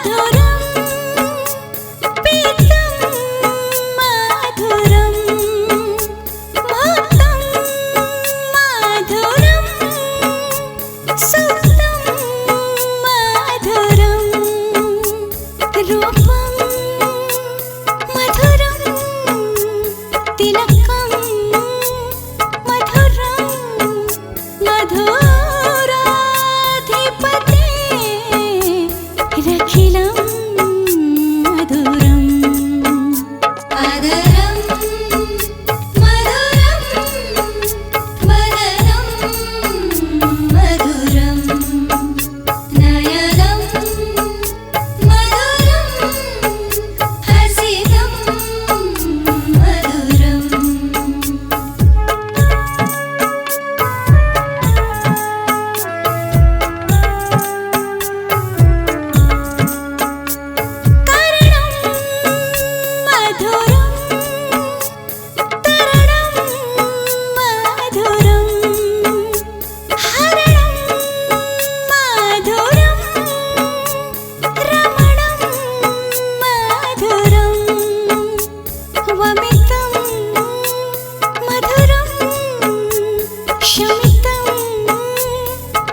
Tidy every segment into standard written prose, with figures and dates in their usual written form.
हसितं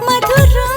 मधुरम्।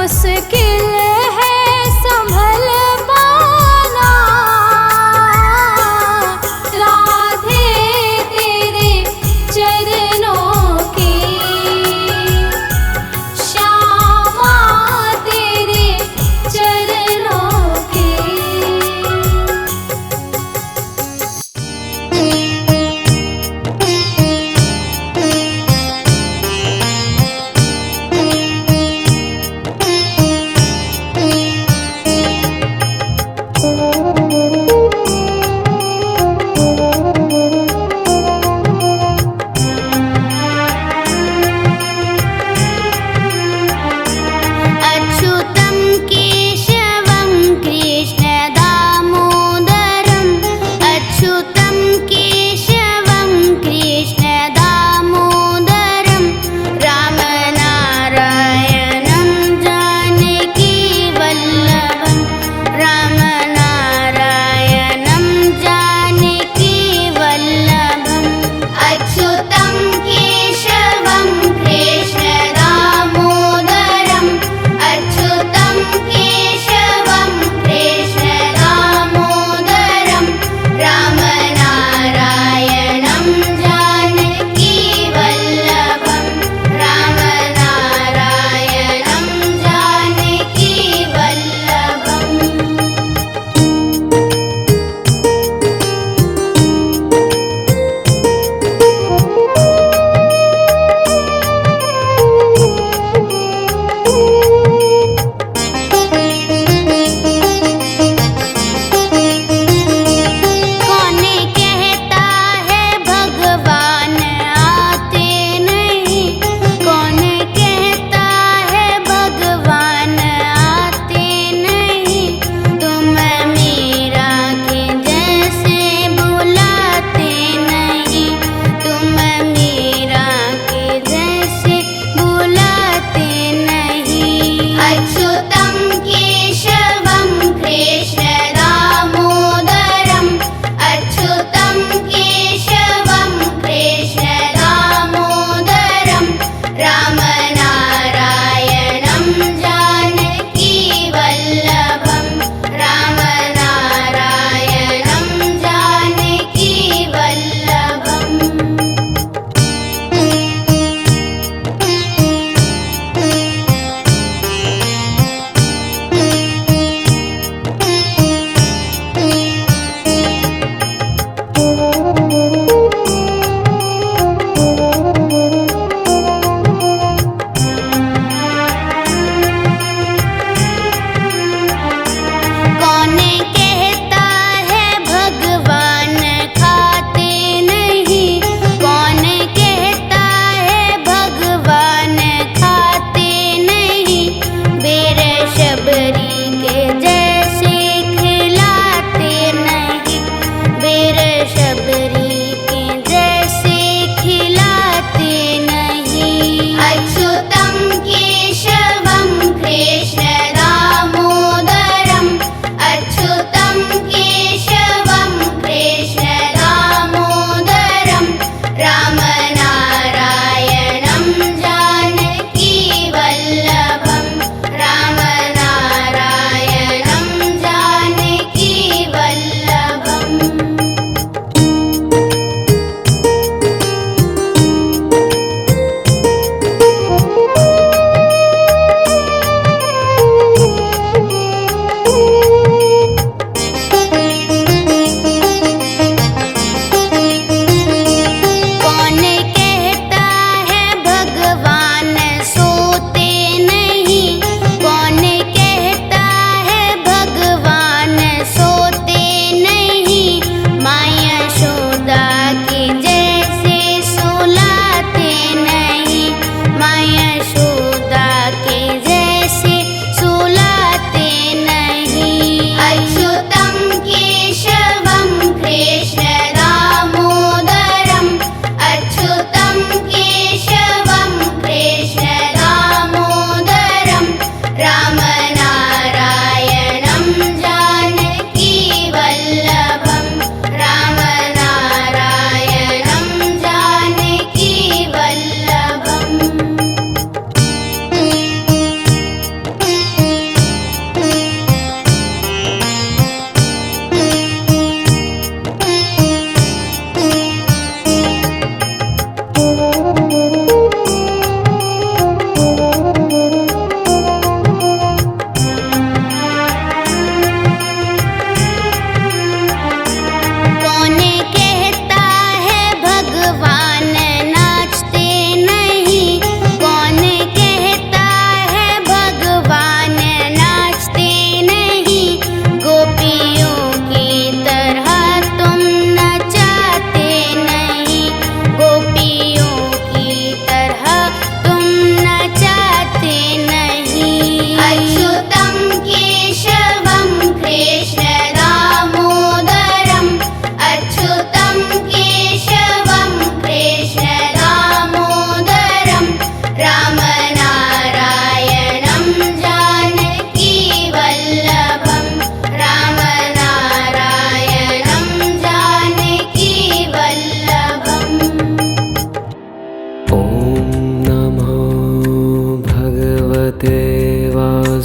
मुश्किल है संभल पाना, राधे तेरे चरणों की, श्यामा तेरे चरणों की।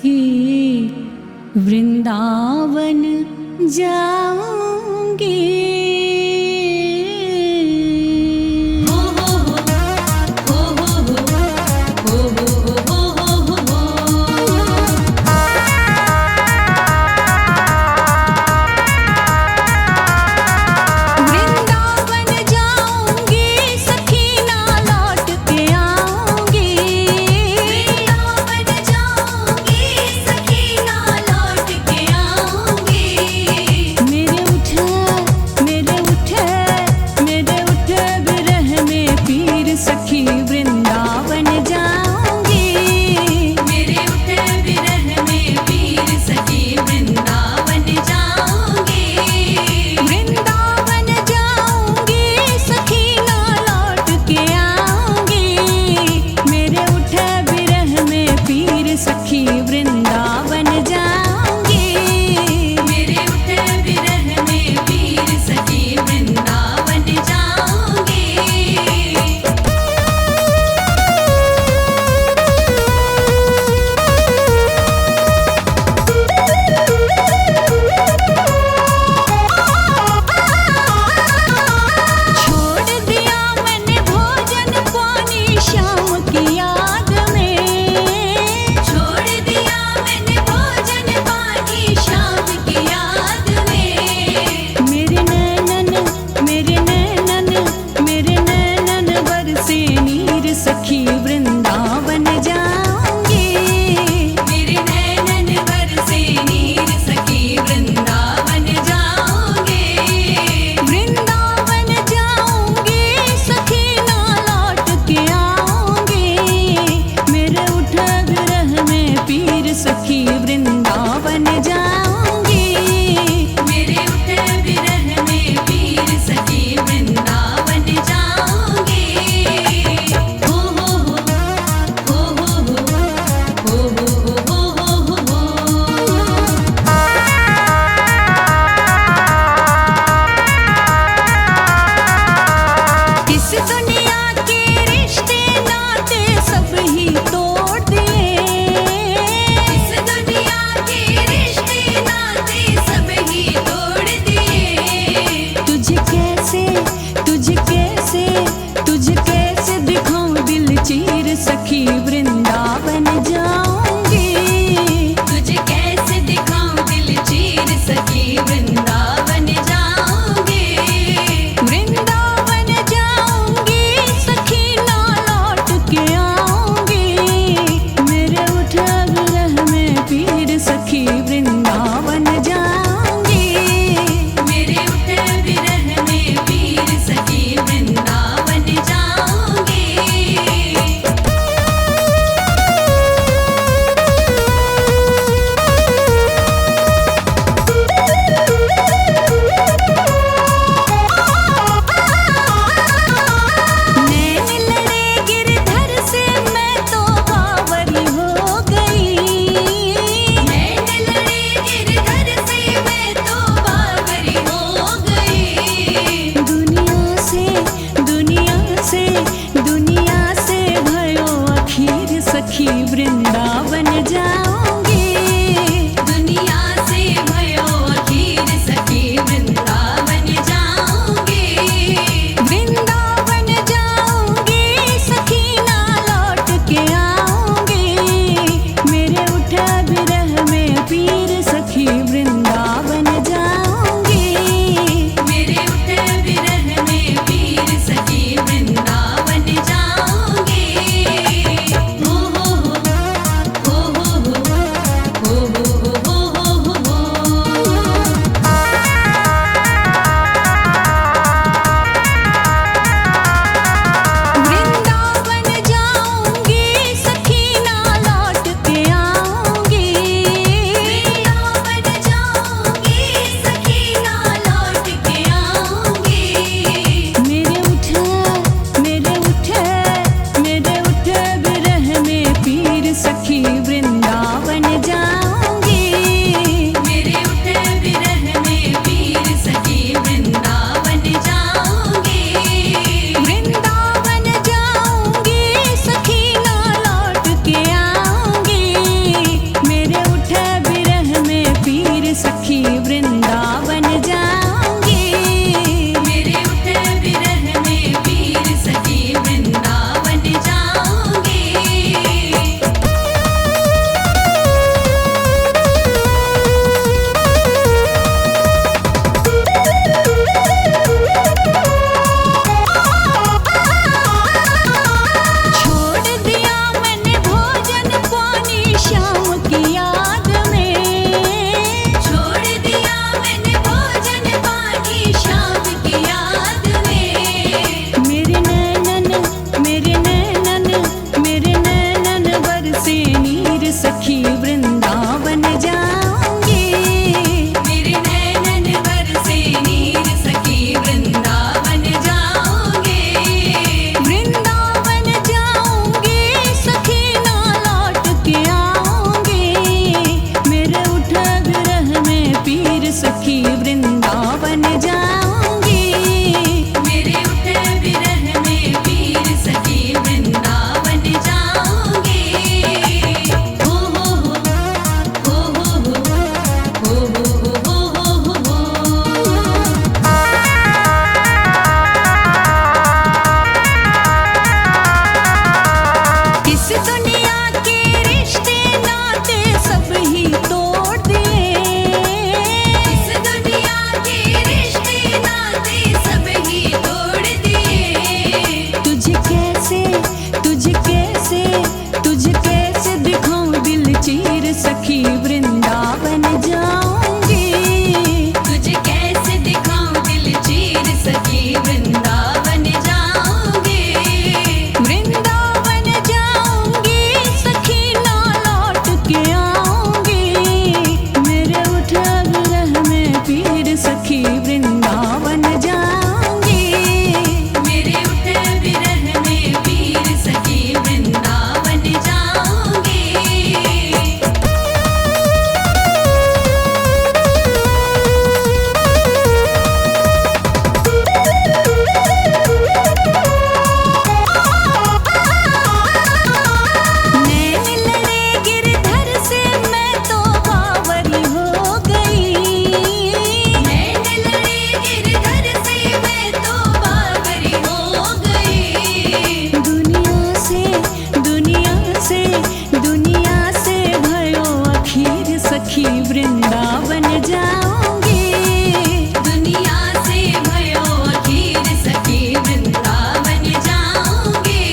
सखी वृंदावन जाऊंगी। वृंदावन जाऊंगी सखी ना लौट के आऊंगी। वृंदावन जाऊंगी सखी ना लौट के आऊंगी। मेरे उठे बिरह में पीर सखी वृंदावन जाऊंगी। मेरे उठे बिरह में पीर सखी वृंदावन जाऊंगी। वृंदावन जाऊंगी सखी ना लौट के आऊंगी। मेरे उठे बिरह में पीर सखी वृंदावन जाऊंगी। मेरे उठे बिरह में पीर सखी वृंदावन जाऊंगी। छोड़ दिया मैंने भोजन पानी शाम की याद में। छोड़ दिया मैंने भोजन पानी शाम की याद में। मेरे नैनन बरसे नीर सखी वृंदावन जाऊंगी। मेरे नैनन बरसे नीर सखी वृंदावन जाऊंगी। वृंदावन जाऊंगी सखी ना लौट के आऊंगी। मेरे उठे बिरह में पीर सखी वृंदावन जाऊंगी। मेरे उठे बिरह में पीर सखी वृंदावन जाऊंगी। हो हो हो हो हो हो हो हो हो। इस दुनिया के रिश्ते नाते सब ही तोड़ दिए। इस दुनिया के रिश्ते नाते सखी वृंदावन जाऊंगी। तुझे कैसे दिखाऊं दिल चीर सखी वृंदावन जाऊंगी। वृंदावन जाऊंगी सखी ना लौट के आऊंगी। मेरे उठे विरह में पीर सखी वृंदावन जाऊंगी। मेरे उठे विरह में पीर सखी वृंदावन जाऊंगी। नैन लड़े गिरधर से मैं तो बावरी हो गई। नैन लड़े गिरधर से मैं तो बावरी हो गई। दुनिया से भयो अखीर सखी वृंदावन जाऊंगी। दुनिया से भयो अखीर सखी वृंदावन जाऊंगी।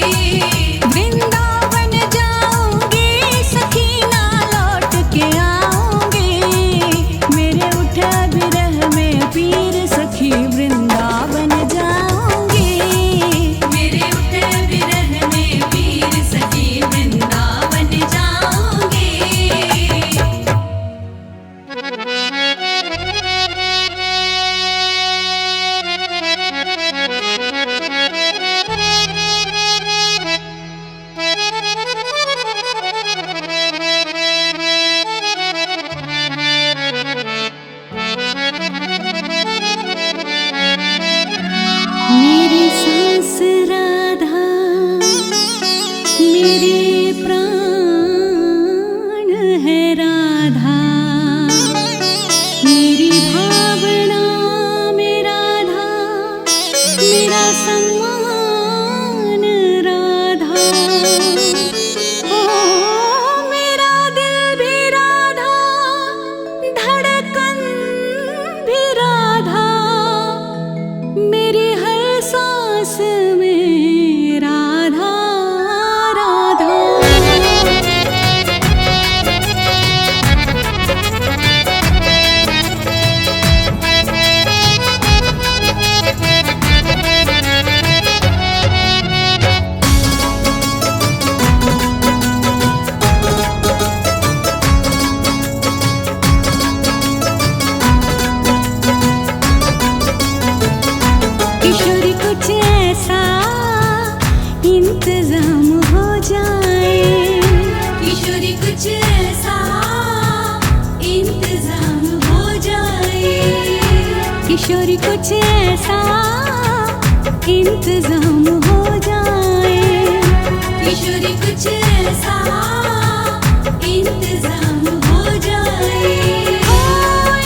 वृंदावन जाऊंगी सखी ना लौट के आऊंगी। मेरे उठे विरह में पीर सखी वृंदावन जाऊंगी। मेरे उठे विरह में पीर सखी वृंदावन जाऊंगी। मेरी सांस राधा मेरे प्राण है राधा। मेरी भावना में राधा मेरा सम्मान राधा। ओ मेरा दिल भी राधा धड़कन भी राधा। मेरी हर सांस में राधा राधा। किशोरी कुछ ऐसा इंतजाम हो जाए। किशोरी कुछ ऐसा इंतजाम हो जाए। किशोरी कुछ ऐसा इंतजाम हो जाए। किशोरी कुछ ऐसा इंतजाम हो जाए। ओ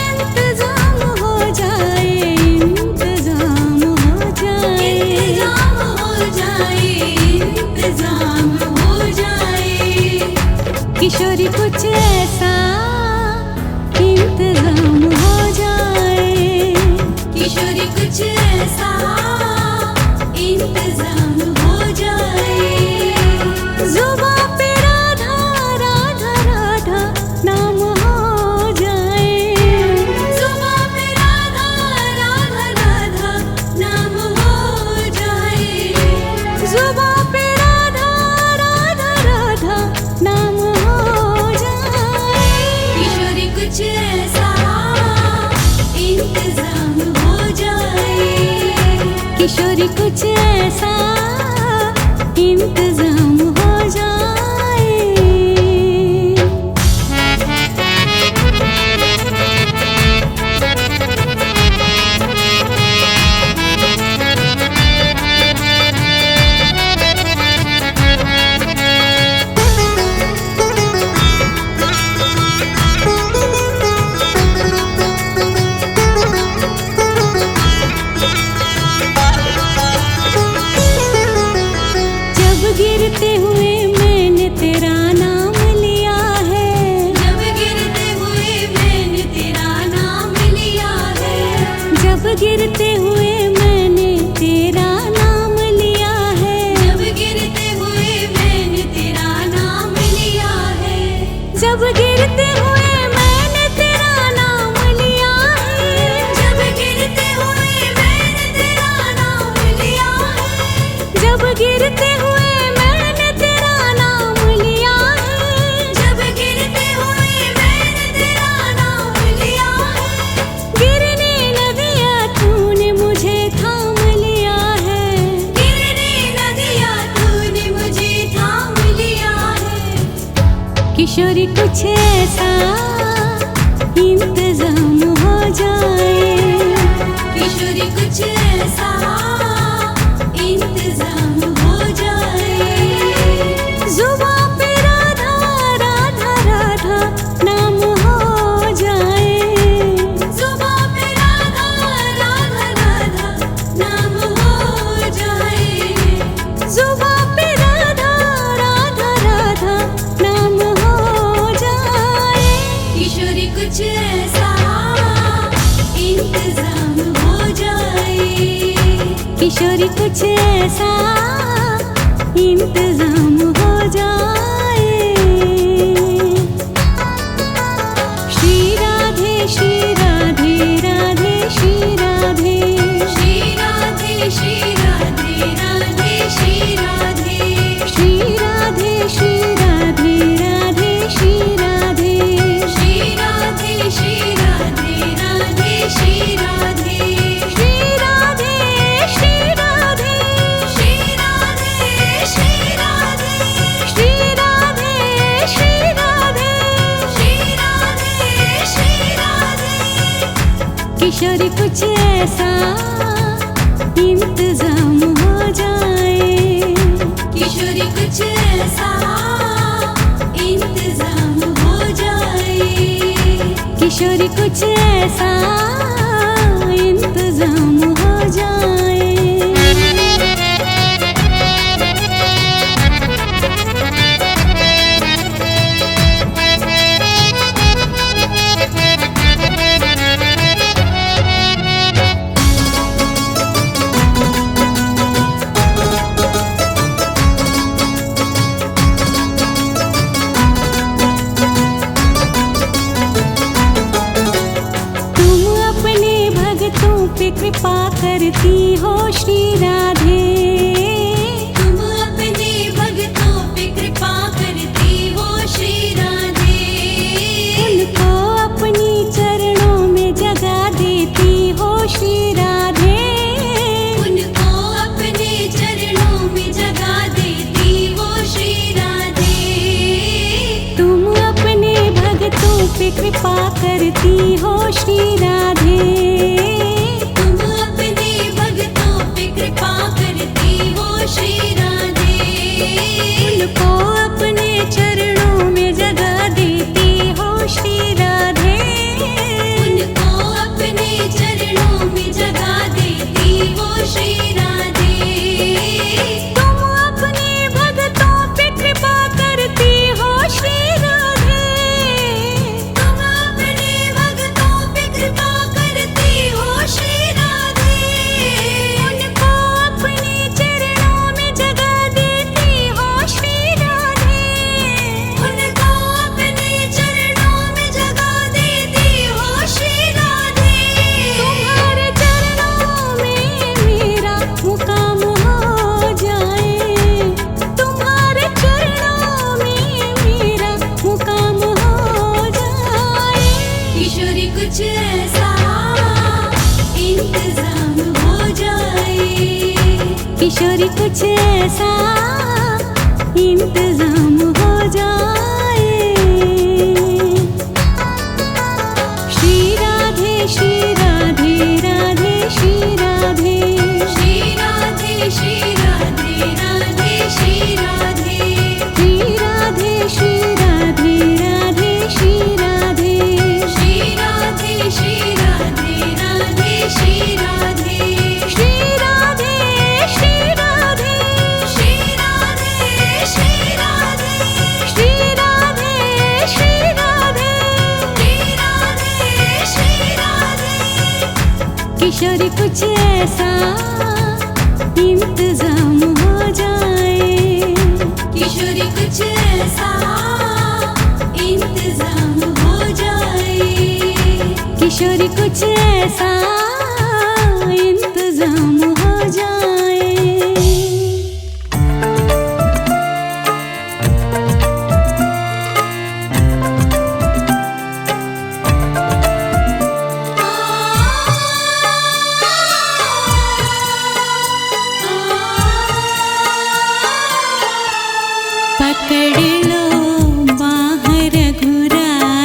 इंतजाम हो जाए। इंतजाम हो जाए। इंतजाम हो जाए। इंतजाम हो जाए। किशोरी कुछ ऐसा इंतजाम हो जाए। किशोरी कुछ ऐसा इंतजाम हो जाए। जुबां पे राधा राधा राधा नाम हो जाए। जुबां पे राधा राधा राधा नाम हो जाए। जुबां पे राधा राधा राधा नाम हो जाए। किशोरी कुछ ऐसा इंतजाम हो जाए। किशोरी कुछ ऐसा इंतजाम हो जाए। गिरते हुए मैंने तेरा नाम लिया है। जब गिरते हुए मैंने तेरा नाम लिया है। जब गिरते हुए ऐसा इंतजाम हो जाए, किशोरी कुछ ऐसा इंतजाम हो जाए। जुबां पे राधा राधा राधा नाम हो जाए, जुबां पे राधा राधा राधा नाम हो जाए, जुबां पे राधा राधा राधा नाम हो जाए। किशोरी कुछ ऐसा इंतजाम हो जाए, किशोरी कुछ ऐसा इंतजाम हो जाए। श्री राधे श्री राधे राधे श्री राधे, श्री राधे श्री राधे राधे श्री राधे, श्री राधे श्री राधे राधे श्री राधे, श्री राधे श्री राधे राधे श्री राधे, श्री राधे श्री राधे, श्री राधे श्री राधे, श्री राधे श्री राधे, श्री राधे श्री राधे। किशोरी कुछ ऐसा इंतजाम हो जाए, किशोरी कुछ ऐसा इंतजाम हो जाए, किशोरी कुछ ऐसा इंतजाम हो जाए। कृपा करती हो श्री राधे, तुम अपने भक्तों पे कृपा करती हो श्री राधे, उनको अपनी चरणों में जगा देती हो श्री राधे, उनको अपने चरणों में जगा देती हो श्री राधे। तुम अपने भक्तों पे कृपा करती हो श्री राधे, श्री राधे, उनको अपने चरणों में जगा देती हो श्री राधे, उनको अपने चरणों में जगा देती हो श्री राधे। तुम अपने भक्तों पे कृपा करती हो श्री राधे, तुम अपने भक्तों पे कृपा करती हो श्री राधे, उनको अपने चरणों में जगा देती हो श्री राधे, उनको अपने चरणों में जगा देती हो श्री राधे। तुम्हारे चरणों में मेरा मुकाम हो जाए, तुम्हारे चरणों में मेरा मुकाम हो जाए। किशोरी कुछ ऐसा इंतजाम हो जाए, किशोरी कुछ ऐसा इंतजाम हो जाए। श्री राधे श्री राधे राधे श्री राधे, श्री राधे श्री राधे राधे श्री राधे, श्री राधे श्री राधे राधे श्री राधे, श्री राधे श्री राधे राधे श्री राधे, श्री राधे श्री राधे, श्री राधे श्री राधे, श्री राधे श्री राधे, श्री राधे श्री राधे। किशोरी कुछ ऐसा इंतजाम हो जाए, किशोरी कुछ ऐसा इंतजाम हो जाए, किशोरी कुछ ऐसा इंतजाम हो जाए। पकड़ लो बाह रघुराई,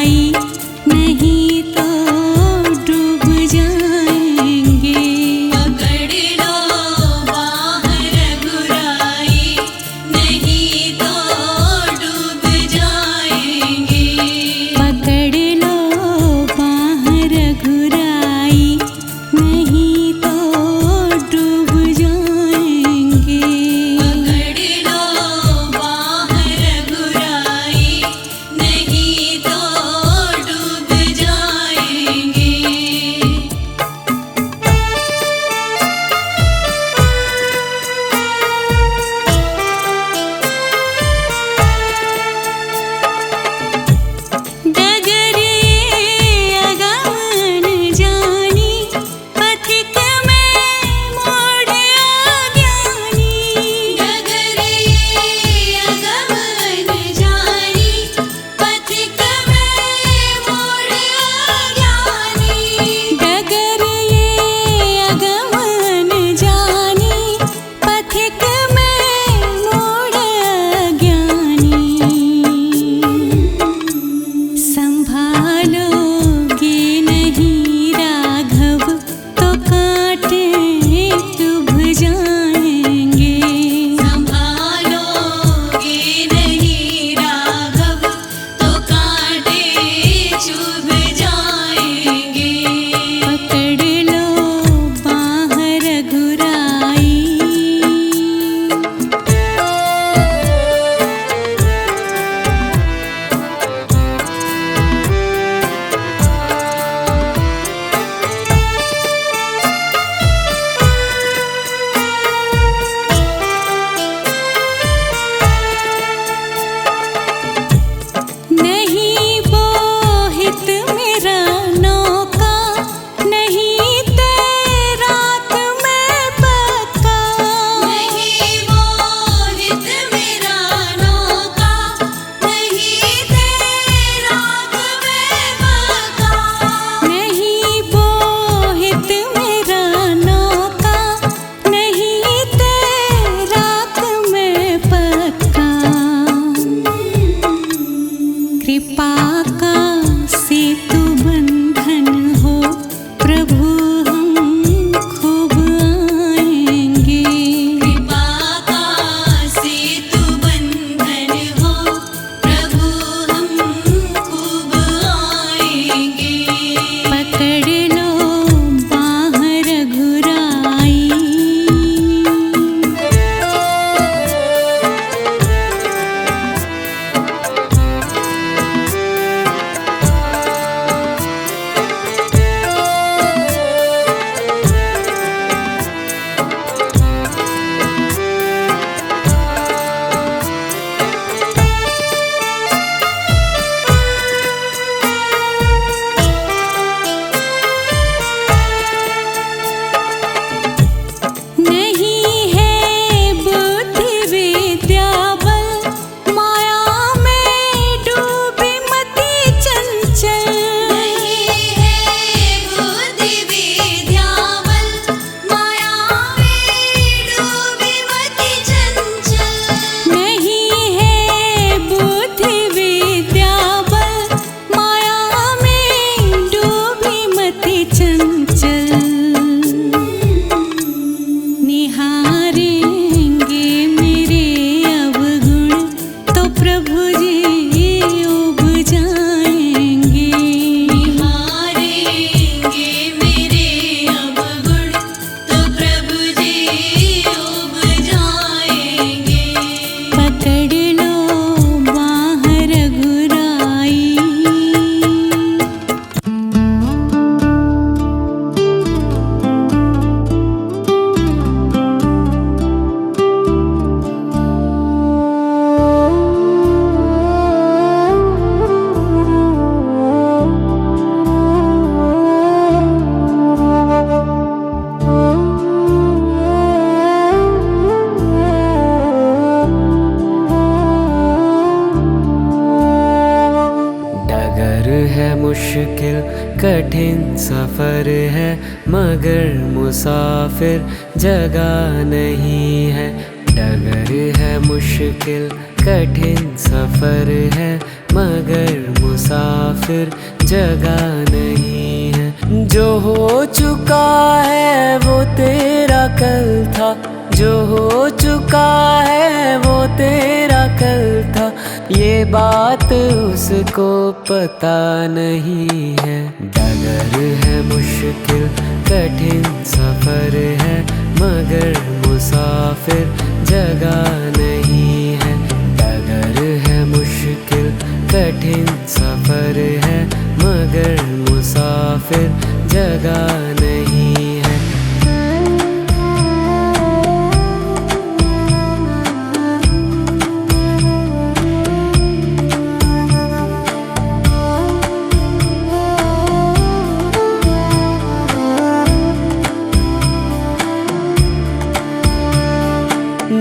मुश्किल कठिन सफ़र है, मगर मुसाफिर जगह नहीं है। डगर है मुश्किल कठिन सफ़र है, मगर मुसाफिर जगह नहीं है। जो हो चुका है वो तेरा कल था, जो हो चुका है वो तेरा कल था, ये बात उसको पता नहीं है। डगर है मुश्किल कठिन सफ़र है, मगर मुसाफिर जगह नहीं है। डगर है मुश्किल कठिन सफ़र है, मगर मुसाफिर जगह नहीं है।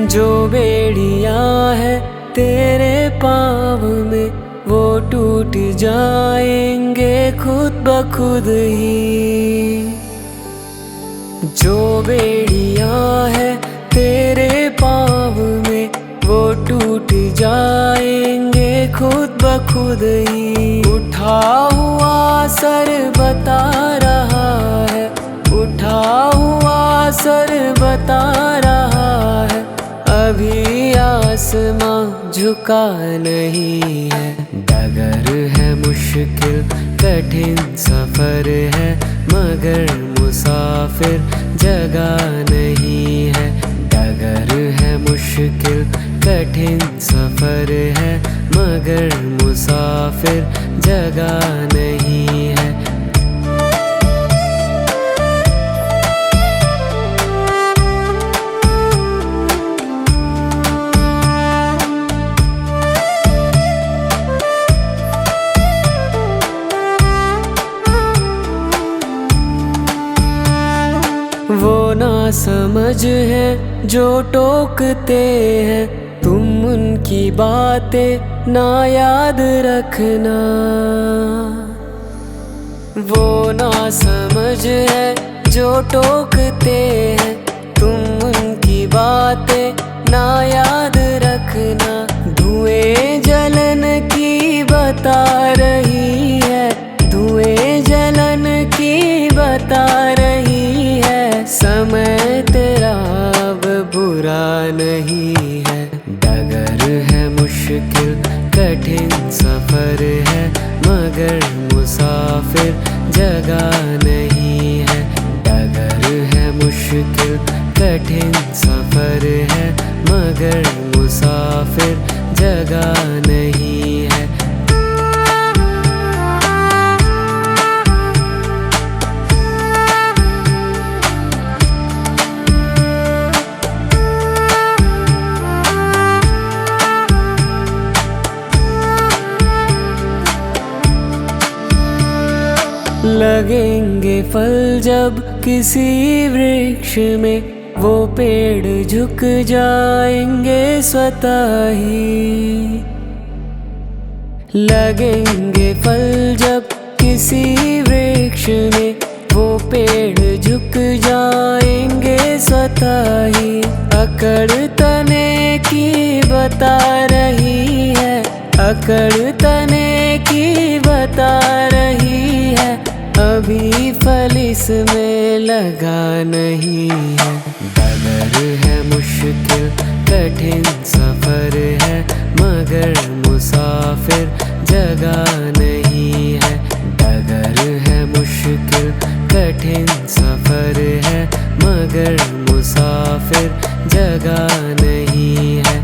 जो बेड़ियाँ है तेरे पाँव में, वो टूट जाएंगे खुद ब खुद ही। जो बेड़ियाँ है तेरे पाँव में, वो टूट जाएंगे खुद ब खुद ही। उठा हुआ सर बता रहा है, उठा हुआ सर बता रहा है, अभी आसमां झुका नहीं है। डगर है मुश्किल कठिन सफ़र है, मगर मुसाफिर जगह नहीं है। डगर है मुश्किल कठिन सफ़र है, मगर मुसाफिर जगह नहीं है। वो ना समझ है जो टोकते हैं, तुम उनकी बातें ना याद रखना। वो ना समझ है जो टोकते हैं, तुम उनकी बातें ना याद रखना। धुएं जलन की बता रही है, धुएं जलन की बता रही है, समय तेरा अब बुरा नहीं है। डगर है मुश्किल कठिन सफ़र है, मगर मुसाफिर जगह नहीं है। डगर है मुश्किल कठिन सफ़र है, मगर मुसाफिर जगह नहीं है। लगेंगे फल जब किसी वृक्ष में, वो पेड़ झुक जाएंगे स्वतः ही। लगेंगे फल जब किसी वृक्ष में, वो पेड़ झुक जाएंगे स्वतः ही। अकड़ तने की बता रही है, अकड़ तने की बता रही है, अभी फल इसमें लगा नहीं है। डगर है मुश्किल कठिन सफ़र है, मगर मुसाफिर जगह नहीं है। डगर है मुश्किल कठिन सफ़र है, मगर मुसाफिर जगह नहीं है।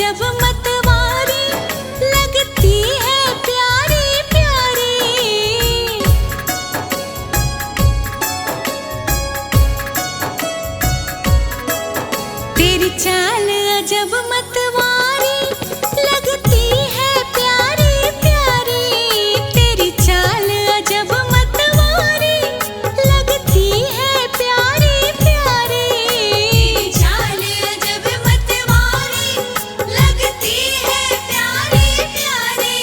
अजब मतवारी लगती है प्यारी प्यारी। तेरी चाल अजब मतवारी लगती है प्यारी प्यारी। तेरी चाल अजब मतवारी लगती है प्यारी प्यारी। चाल अजब मतवारी लगती है प्यारी प्यारी।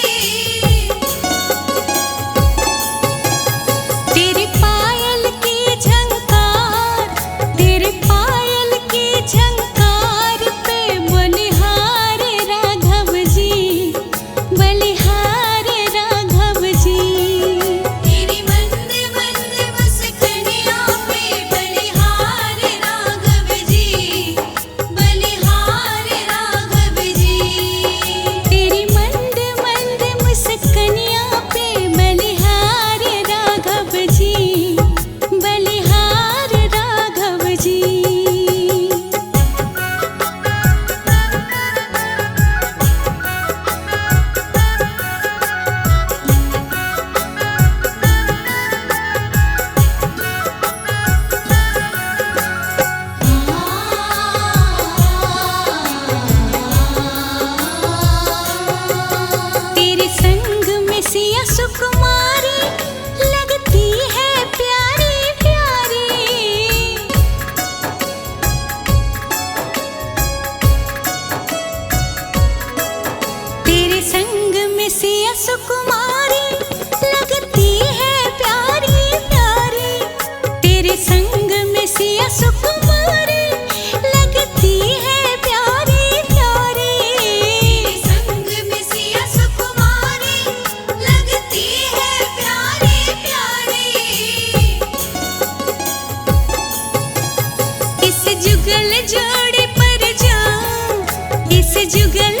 तेरे पायल की झंकार, तेरे पायल की झंकार पे बलिहार राघव जी, बलिहार राघव जी। तेरी मंद मंद मुस्कानियों पे बलिहार राघव जी, बलिहार राघव जी। तेरी मंद मंद मुस्कानियों पे बलिहार राघव जी, बलिहार राघव जी। तेरे संग में सिया सुकुमारी लगती है प्यारी प्यारी। तेरे संग में सिया सुकुमारी लगती है प्यारी प्यारी। तेरे संग में सिया सुकुमारी लगती है प्यारी प्यारी। संग में सिया सुकुमारी लगती है प्यारी प्यारी। इस जुगल जोड़े पर जाऊं, इस जुगल